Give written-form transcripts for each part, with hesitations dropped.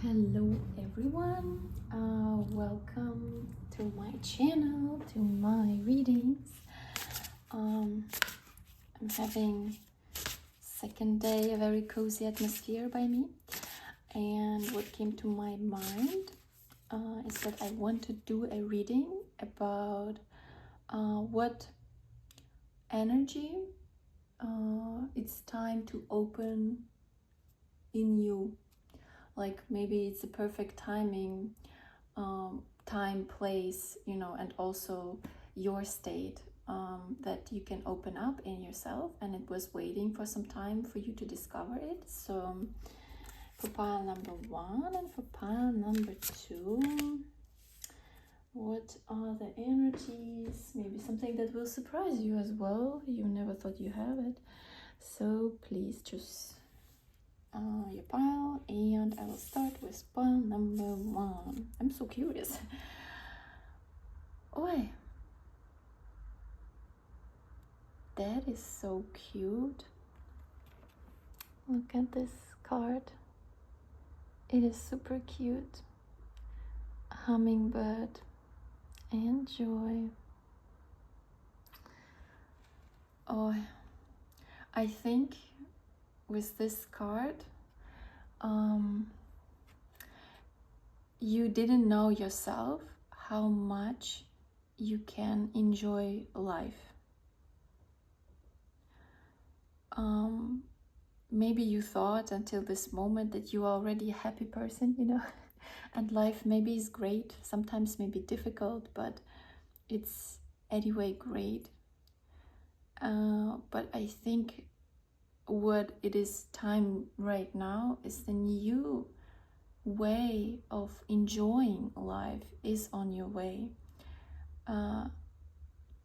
Hello everyone, welcome to my channel, to my readings. I'm having second day a very cozy atmosphere by me, and what came to my mind is that I want to do a reading about what energy it's time to open in you. Like maybe it's a perfect timing, time, place, and also your state, that you can open up in yourself, and it was waiting for some time for you to discover it. So for pile number 1 and for pile number 2, what are the energies? Maybe something that will surprise you as well. You never thought you have it. So please choose your pile, and I will start with pile number 1. I'm so curious. Oh, that is so cute. Look at this card. It is super cute. A hummingbird and joy. Oh, I think with this card, you didn't know yourself how much you can enjoy life. Maybe you thought until this moment that you are already a happy person, and life maybe is great, sometimes maybe difficult, but it's anyway great. But I think what it is time right now is the new way of enjoying life is on your way.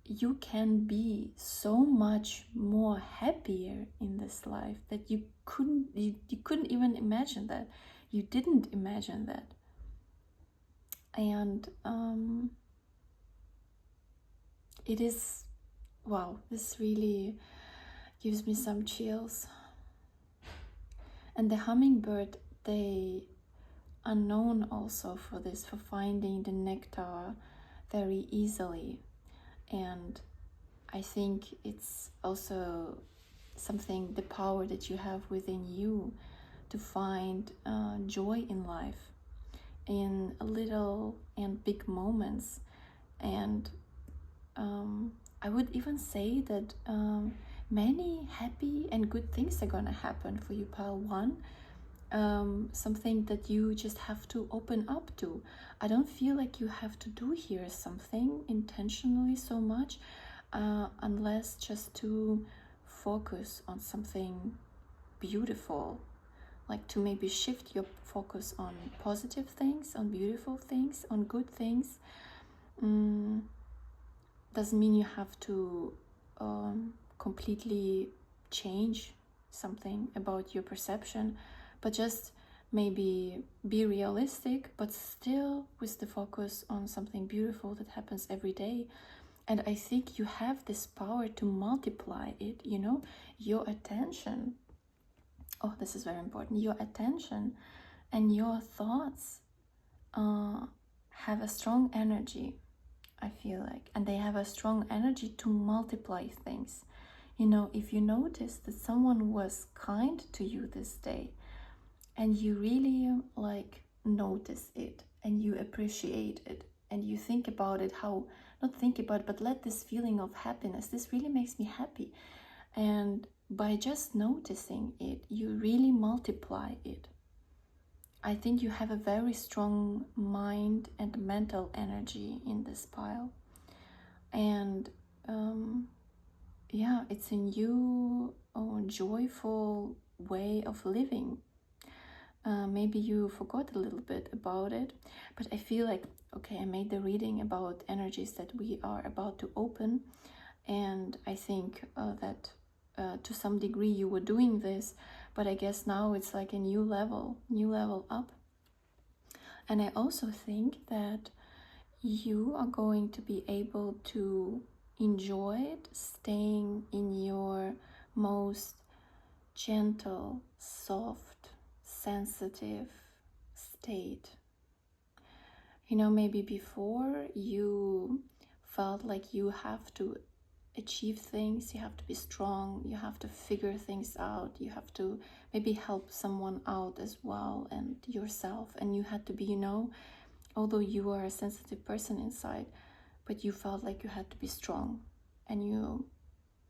You can be so much more happier in this life that you couldn't even imagine that. You didn't imagine that. And it is, wow, this really gives me some chills. And the hummingbird, they are known also for this, for finding the nectar very easily. And I think it's also something, the power that you have within you to find joy in life, in little and big moments. And I would even say that many happy and good things are gonna happen for you, pile 1. Something that you just have to open up to. I don't feel like you have to do here something intentionally so much, unless just to focus on something beautiful, like to maybe shift your focus on positive things, on beautiful things, on good things. Doesn't mean you have to completely change something about your perception, but just maybe be realistic, but still with the focus on something beautiful that happens every day. And I think you have this power to multiply it, your attention. Oh, this is very important. Your attention and your thoughts have a strong energy, I feel like, and they have a strong energy to multiply things. If you notice that someone was kind to you this day, and you really notice it, and you appreciate it, and you think about it, but let this feeling of happiness, this really makes me happy. And by just noticing it, you really multiply it. I think you have a very strong mind and mental energy in this pile. And yeah, it's a new, joyful way of living. Maybe you forgot a little bit about it, but I feel like, okay, I made the reading about energies that we are about to open, and I think that to some degree you were doing this, but I guess now it's like a new level up. And I also think that you are going to be able to enjoy it, staying in your most gentle, soft, sensitive state. You know, maybe before you felt like you have to achieve things, you have to be strong, you have to figure things out, you have to maybe help someone out as well and yourself, and you had to be, you know, although you are a sensitive person inside, but you felt like you had to be strong, and you,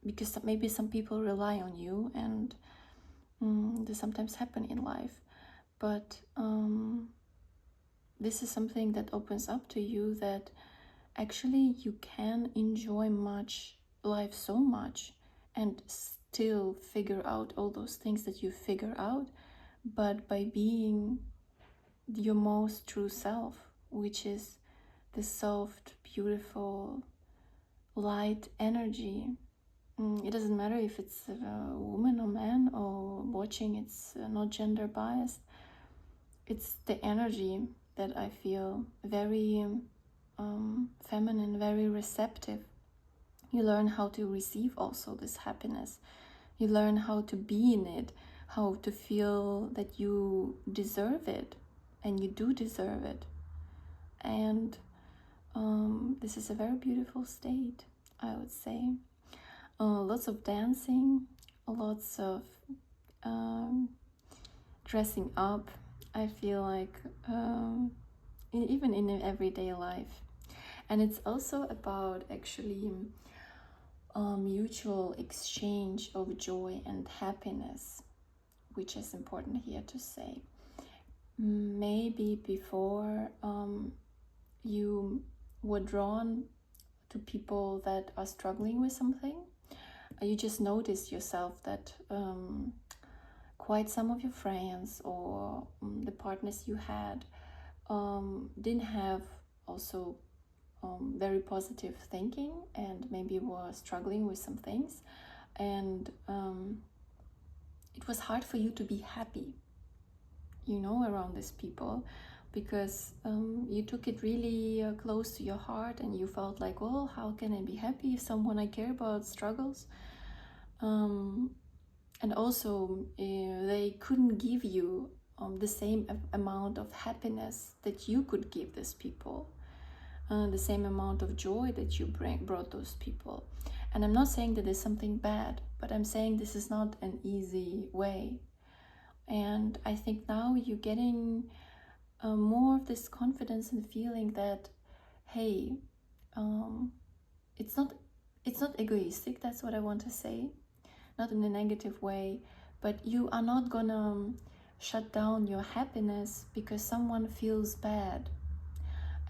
because maybe some people rely on you, and this sometimes happen in life, but this is something that opens up to you, that actually you can enjoy life so much and still figure out all those things that you figure out, but by being your most true self, which is the soft, beautiful, light energy. It doesn't matter if it's a woman or man or watching, it's not gender biased. It's the energy that I feel very feminine, very receptive. You learn how to receive also this happiness. You learn how to be in it, how to feel that you deserve it, and you do deserve it. And this is a very beautiful state, I would say. Lots of dancing, lots of dressing up. I feel like even in everyday life. And it's also about actually mutual exchange of joy and happiness, which is important here to say. Maybe before you were drawn to people that are struggling with something, you just noticed yourself that quite some of your friends or the partners you had didn't have also very positive thinking, and maybe were struggling with some things, and it was hard for you to be happy, you know, around these people, because you took it really close to your heart, and you felt like, well, how can I be happy if someone I care about struggles? And also they couldn't give you the same amount of happiness that you could give these people, the same amount of joy that you brought those people. And I'm not saying that there's something bad, but I'm saying this is not an easy way. And I think now you're getting more of this confidence and feeling that, hey, it's not egoistic, that's what I want to say, not in a negative way, but you are not gonna shut down your happiness because someone feels bad,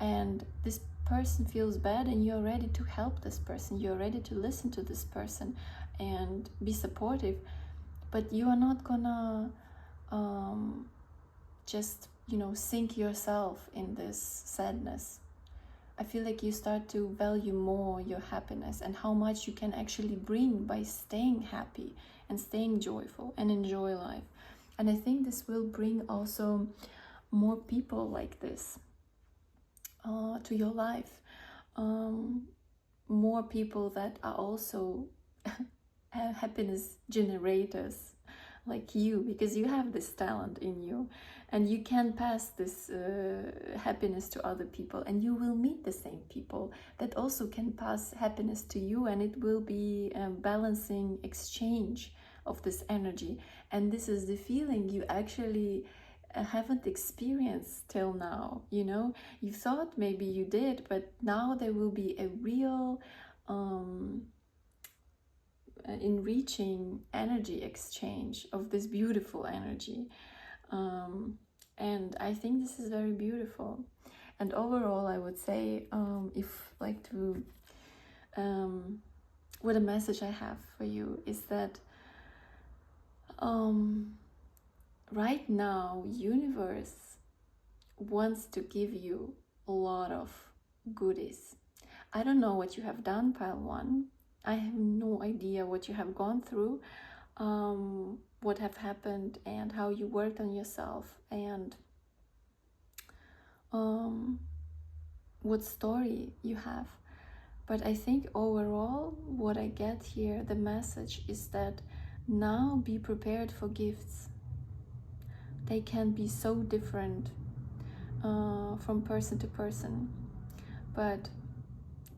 and this person feels bad, and you're ready to help this person, you're ready to listen to this person and be supportive, but you are not gonna just, you know, sink yourself in this sadness. I feel like you start to value more your happiness and how much you can actually bring by staying happy and staying joyful and enjoy life. And I think this will bring also more people like this to your life. More people that are also happiness generators like you, because you have this talent in you, and you can pass this happiness to other people, and you will meet the same people that also can pass happiness to you, and it will be a balancing exchange of this energy. And this is the feeling you actually haven't experienced till now, you know. You thought maybe you did, but now there will be a real enriching energy exchange of this beautiful energy, and I think this is very beautiful. And overall, I would say, if like to what a message I have for you is that right now universe wants to give you a lot of goodies. I don't know what you have done, pile one. I have no idea what you have gone through, what have happened, and how you worked on yourself, and what story you have. But I think overall, what I get here, the message is that now be prepared for gifts. They can be so different. from person to person, but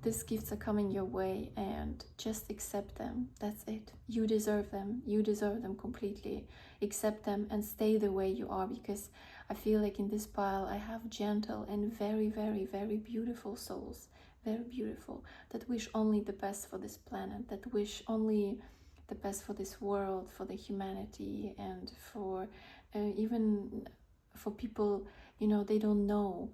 these gifts are coming your way, and just accept them. That's it. You deserve them. You deserve them completely. Accept them and stay the way you are, because I feel like in this pile I have gentle and very, very, very beautiful souls, very beautiful, that wish only the best for this planet, that wish only the best for this world, for the humanity, and for even for people, you know, they don't know,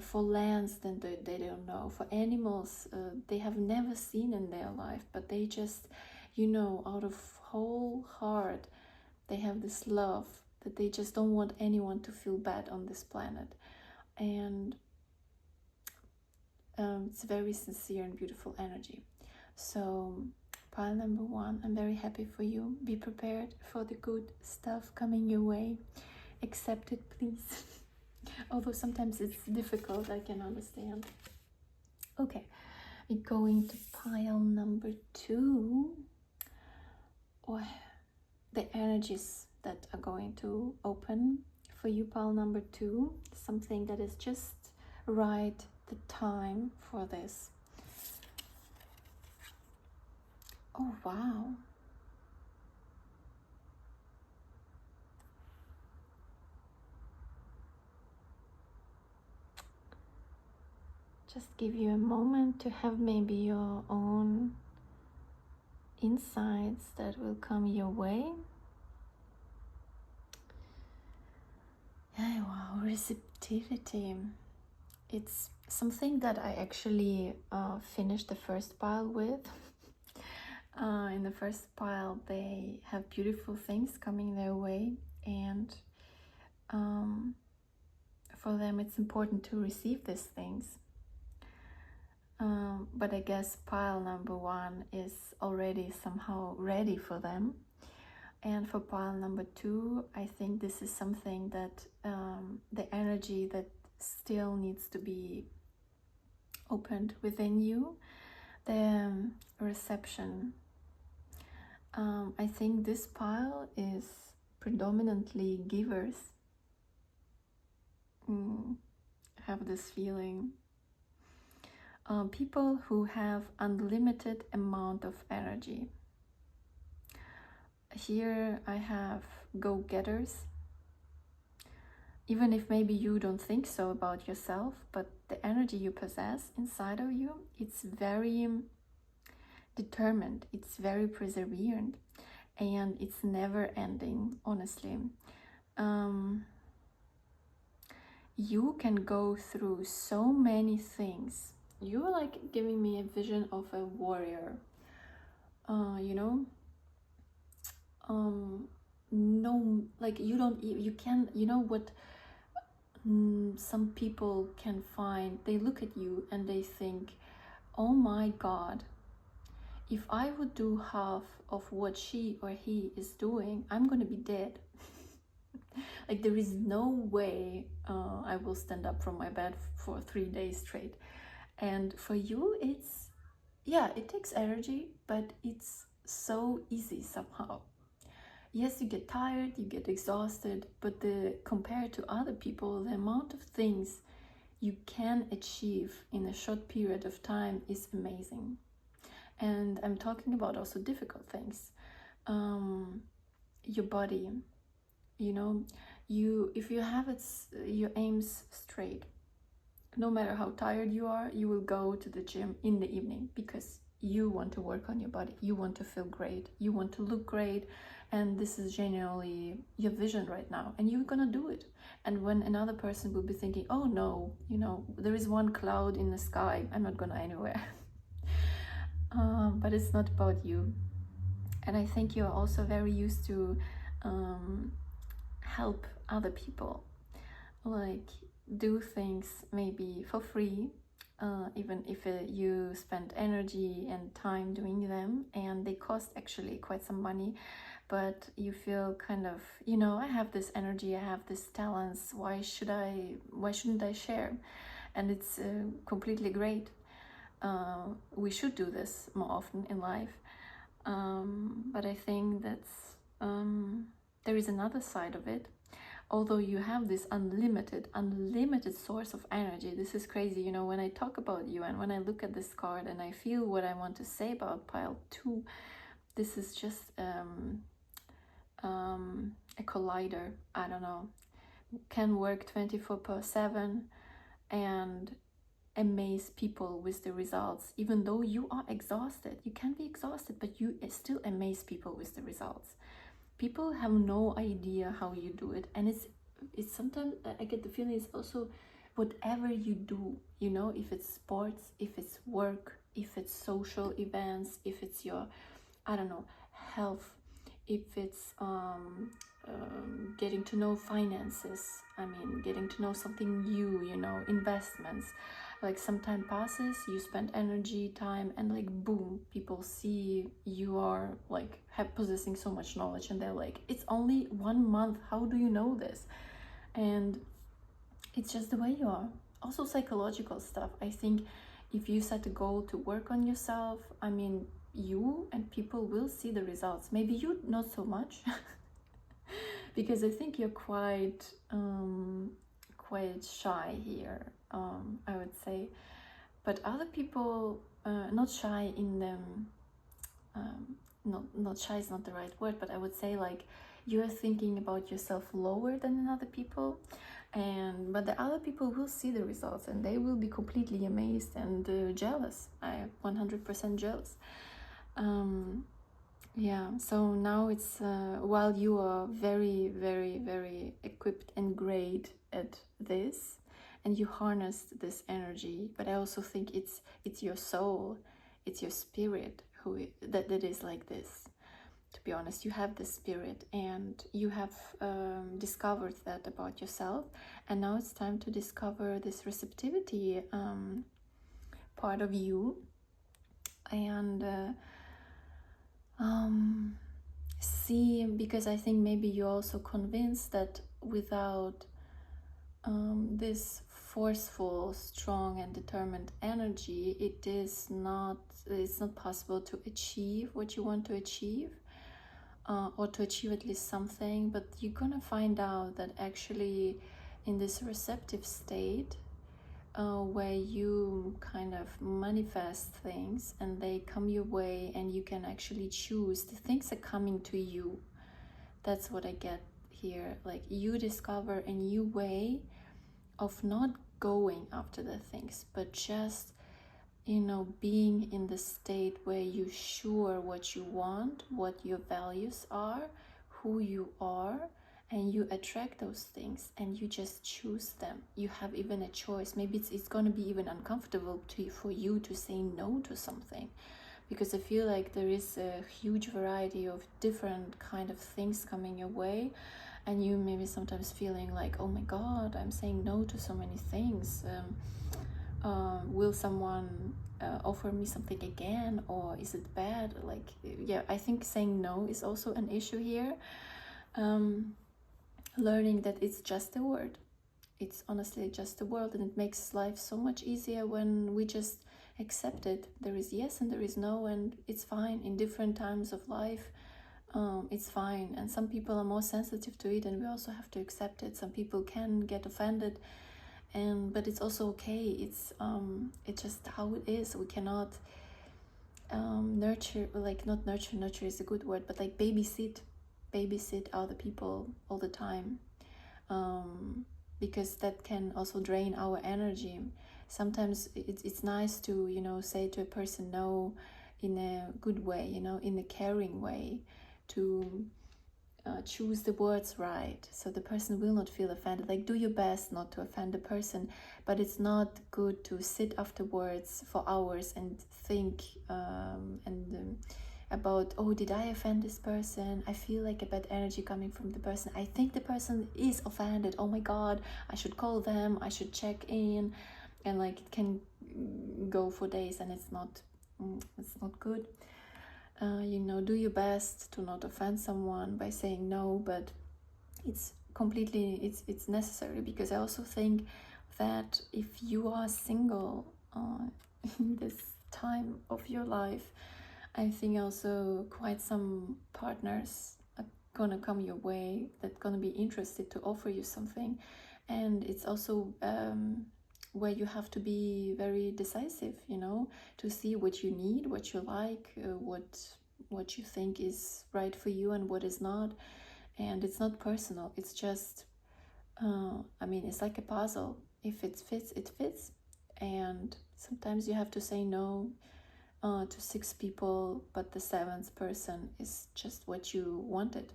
for lands that they don't know, for animals they have never seen in their life, but they just, you know, out of whole heart, they have this love that they just don't want anyone to feel bad on this planet. And it's a very sincere and beautiful energy. So pile number 1, I'm very happy for you. Be prepared for the good stuff coming your way. Accept it, please. Although sometimes it's difficult, I can understand. Okay, we're going to pile number 2. Oh, the energies that are going to open for you, pile number 2. Something that is just right, the time for this. Oh, wow. Just give you a moment to have maybe your own insights that will come your way. Yeah, wow, receptivity. It's something that I actually finished the first pile with. In the first pile, they have beautiful things coming their way, and for them it's important to receive these things. But I guess pile number 1 is already somehow ready for them. And for pile number 2, I think this is something that the energy that still needs to be opened within you, the reception. I think this pile is predominantly givers. I have this feeling. People who have unlimited amount of energy. Here I have go-getters. Even if maybe you don't think so about yourself, but the energy you possess inside of you, it's very determined, it's very perseverant, and it's never ending, honestly. You can go through so many things. You're like giving me a vision of a warrior, you know. No, like you can, you know what, some people can find, they look at you and they think, oh my god, if I would do half of what she or he is doing, I'm gonna be dead. Like there is no way I will stand up from my bed for 3 days straight. And for you, it's, yeah, it takes energy, but it's so easy somehow. Yes, you get tired, you get exhausted, but compared to other people, the amount of things you can achieve in a short period of time is amazing. And I'm talking about also difficult things. Your body, you know, if you have your aims straight, no matter how tired you are, you will go to the gym in the evening because you want to work on your body, you want to feel great, you want to look great, and this is genuinely your vision right now, and you're gonna do it. And when another person will be thinking, oh no, you know, there is one cloud in the sky, I'm not gonna anywhere. But it's not about you. And I think you're also very used to help other people, like do things maybe for free, even if you spend energy and time doing them, and they cost actually quite some money, but you feel kind of, you know, I have this energy, I have this talents, why shouldn't I share? And it's completely great. We should do this more often in life, but I think that's there is another side of it. although you have this unlimited source of energy. This is crazy, you know, when I talk about you and when I look at this card and I feel what I want to say about pile 2, this is just a collider. I don't know, can work 24/7 and amaze people with the results. Even though you are exhausted, you can be exhausted, but you still amaze people with the results. People have no idea how you do it, and it's sometimes I get the feeling it's also whatever you do, you know, if it's sports, if it's work, if it's social events, if it's your, I don't know, health, if it's getting to know finances, I mean, getting to know something new, you know, investments. Like some time passes, you spend energy, time, and like boom, people see you are like possessing so much knowledge, and they're like, it's only 1 month, how do you know this? And it's just the way you are. Also psychological stuff. I think if you set a goal to work on yourself, I mean, you and people will see the results. Maybe you not so much because I think you're quite shy here, I would say. But other people, not shy in them, not shy is not the right word, but I would say like you're thinking about yourself lower than in other people, and but the other people will see the results and they will be completely amazed and jealous. I am 100% jealous. Yeah, so now it's while you are very, very, very equipped and great at this, and you harness this energy, but I also think it's your soul, it's your spirit that is like this. To be honest, you have the spirit, and you have discovered that about yourself, and now it's time to discover this receptivity part of you, and see, because I think maybe you're also convinced that without this forceful, strong and determined energy, it's not possible to achieve what you want to achieve, or to achieve at least something. But you're gonna find out that actually in this receptive state, where you kind of manifest things and they come your way and you can actually choose, the things are coming to you. That's what I get here. Like you discover a new way of not going after the things, but just, you know, being in the state where you're sure what you want, what your values are, who you are, and you attract those things and you just choose them. You have even a choice. Maybe it's going to be even uncomfortable for you to say no to something, because I feel like there is a huge variety of different kind of things coming your way, and you maybe sometimes feeling like, oh my god, I'm saying no to so many things. Will someone offer me something again, or is it bad? Like, yeah, I think saying no is also an issue here. Learning that it's just a word. It's honestly just a word, and it makes life so much easier when we just accept it. There is yes and there is no, and it's fine in different times of life. It's fine, and some people are more sensitive to it, and we also have to accept it. Some people can get offended, but it's also okay. It's just how it is. We cannot nurture, like not nurture is a good word, but like babysit other people all the time, because that can also drain our energy. Sometimes it's nice to, you know, say to a person no in a good way, you know, in a caring way, to choose the words right, so the person will not feel offended. Like, do your best not to offend the person, but it's not good to sit afterwards for hours and think about, oh, did I offend this person? I feel like a bad energy coming from the person. I think the person is offended. Oh my god, I should call them, I should check in, and like it can go for days, and it's not good. You know, do your best to not offend someone by saying no, but it's necessary, because I also think that if you are single in this time of your life, I think also quite some partners are gonna come your way, that's gonna be interested to offer you something. And it's also where you have to be very decisive, you know, to see what you need, what you like, what you think is right for you and what is not. And it's not personal, it's just I mean, it's like a puzzle. If it fits, it fits. And sometimes you have to say no to 6 people, but the 7th person is just what you wanted.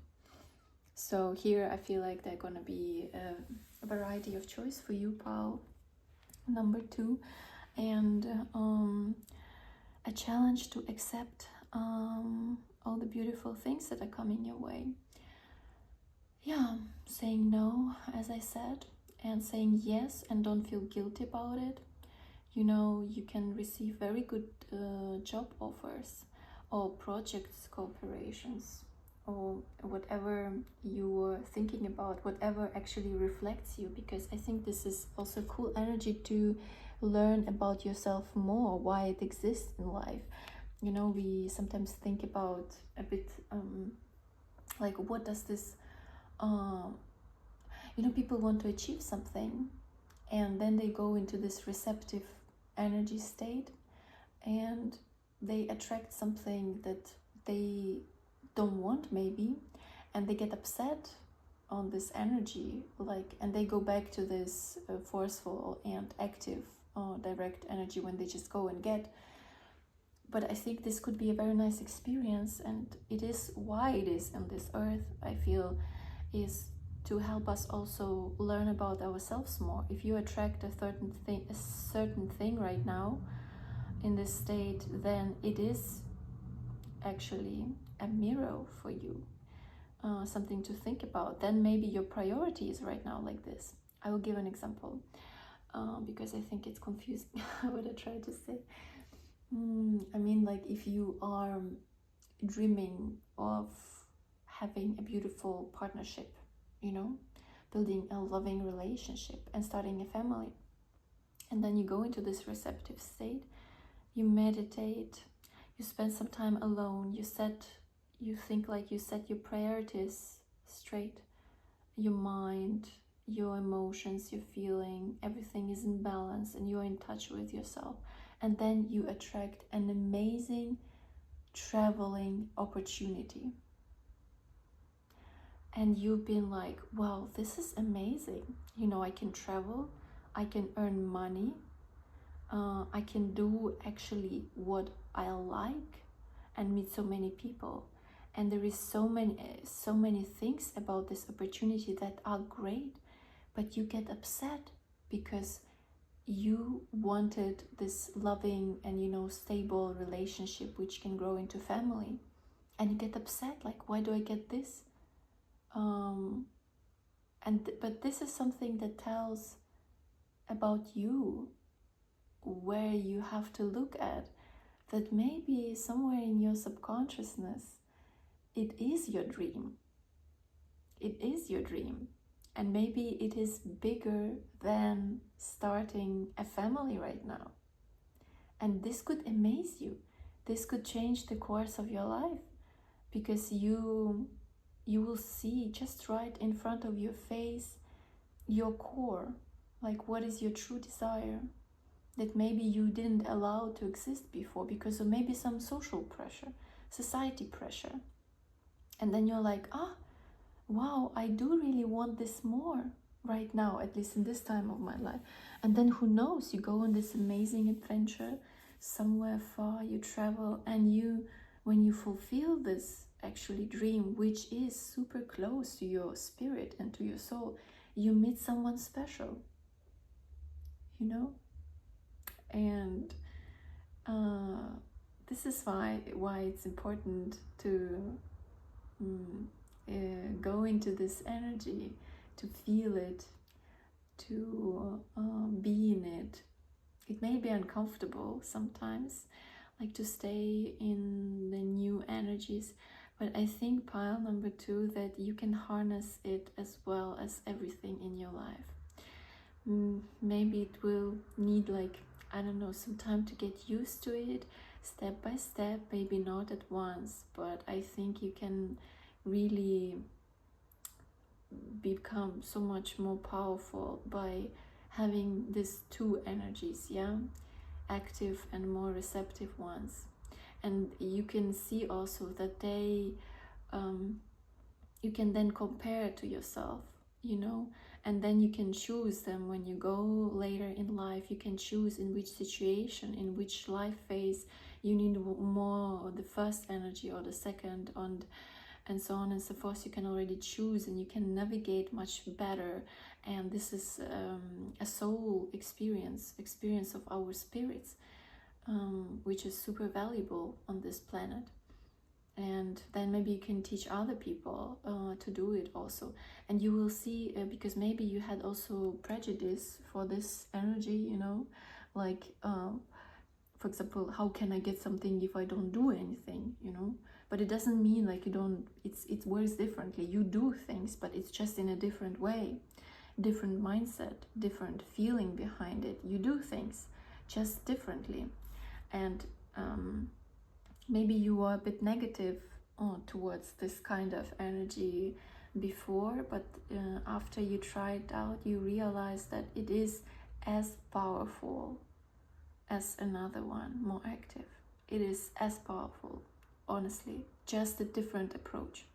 So here I feel like there's gonna be a variety of choice for you, Paul, number 2, and a challenge to accept all the beautiful things that are coming your way. Yeah, saying no, as I said, and saying yes, and don't feel guilty about it. You know, you can receive very good job offers or projects, cooperations, or whatever you are thinking about, whatever actually reflects you, because I think this is also cool energy to learn about yourself more, why it exists in life. You know, we sometimes think about a bit like, what does this you know, people want to achieve something, and then they go into this receptive energy state, and they attract something that they don't want, maybe, and they get upset on this energy, like, and they go back to this forceful and active direct energy when they just go and get. But I think this could be a very nice experience, and it is why it is on this earth, I feel, is to help us also learn about ourselves more. If you attract a certain thing right now in this state, then it is actually a mirror for you, something to think about. Then maybe your priority is right now like this. I will give an example because I think it's confusing what I try to say. I mean, like, if you are dreaming of having a beautiful partnership, you know, building a loving relationship and starting a family, and then you go into this receptive state, you meditate, you spend some time alone, you think, like, you set your priorities straight, your mind, your emotions, your feeling, everything is in balance, and you're in touch with yourself. And then you attract an amazing traveling opportunity. And you've been like, wow, this is amazing. You know, I can travel, I can earn money, I can do actually what I like and meet so many people. And there is so many things about this opportunity that are great, but you get upset because you wanted this loving and, you know, stable relationship which can grow into family, and you get upset, like, why do I get this? But this is something that tells about you, where you have to look at, that maybe somewhere in your subconsciousness it is your dream. It is your dream. And maybe it is bigger than starting a family right now. And this could amaze you. This could change the course of your life, because you will see just right in front of your face your core, like, what is your true desire that maybe you didn't allow to exist before because of maybe some social pressure, society pressure. And then you're like, wow, I do really want this more right now, at least in this time of my life. And then who knows, you go on this amazing adventure somewhere far, you travel, and when you fulfill this actually dream, which is super close to your spirit and to your soul, you meet someone special, you know. And this is why it's important to go into this energy, to feel it, to be in it. It may be uncomfortable sometimes, like, to stay in the new energies, but I think, pile number 2, that you can harness it as well as everything in your life. Maybe it will need, like, I don't know, some time to get used to it, step by step, maybe not at once, but I think you can really become so much more powerful by having these two energies, yeah, active and more receptive ones. And you can see also that they you can then compare it to yourself, you know, and then you can choose them when you go later in life. You can choose in which situation, in which life phase you need more the first energy or the second, and so on and so forth. You can already choose and you can navigate much better. And this is a soul experience of our spirits, which is super valuable on this planet. And then maybe you can teach other people to do it also. And you will see, because maybe you had also prejudice for this energy, you know, like for example, how can I get something if I don't do anything, you know? But it doesn't mean like you don't, it works differently. You do things, but it's just in a different way, different mindset, different feeling behind it. You do things just differently. And maybe you were a bit negative towards this kind of energy before, but after you try it out, you realize that it is as powerful as another one, more active. It is as powerful, honestly, just a different approach.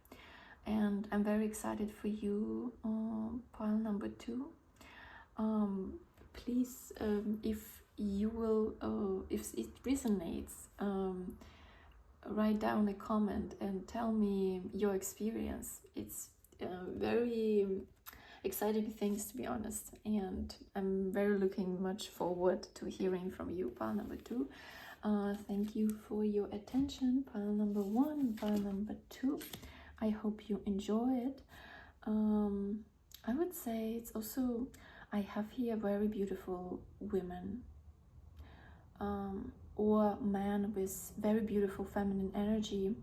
And I'm very excited for you, pile number 2. Please, if you will, if it resonates, write down a comment and tell me your experience. It's very exciting things, to be honest, and I'm very looking much forward to hearing from you, pile number 2. Thank you for your attention, pile number 1, pile number 2. I hope you enjoy it. I would say it's also, I have here very beautiful women, or man with very beautiful feminine energy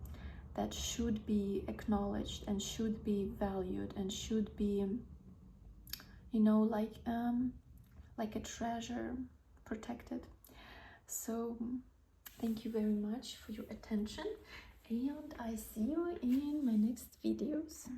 that should be acknowledged and should be valued and should be, you know, like a treasure, protected. So thank you very much for your attention, and I see you in my next videos.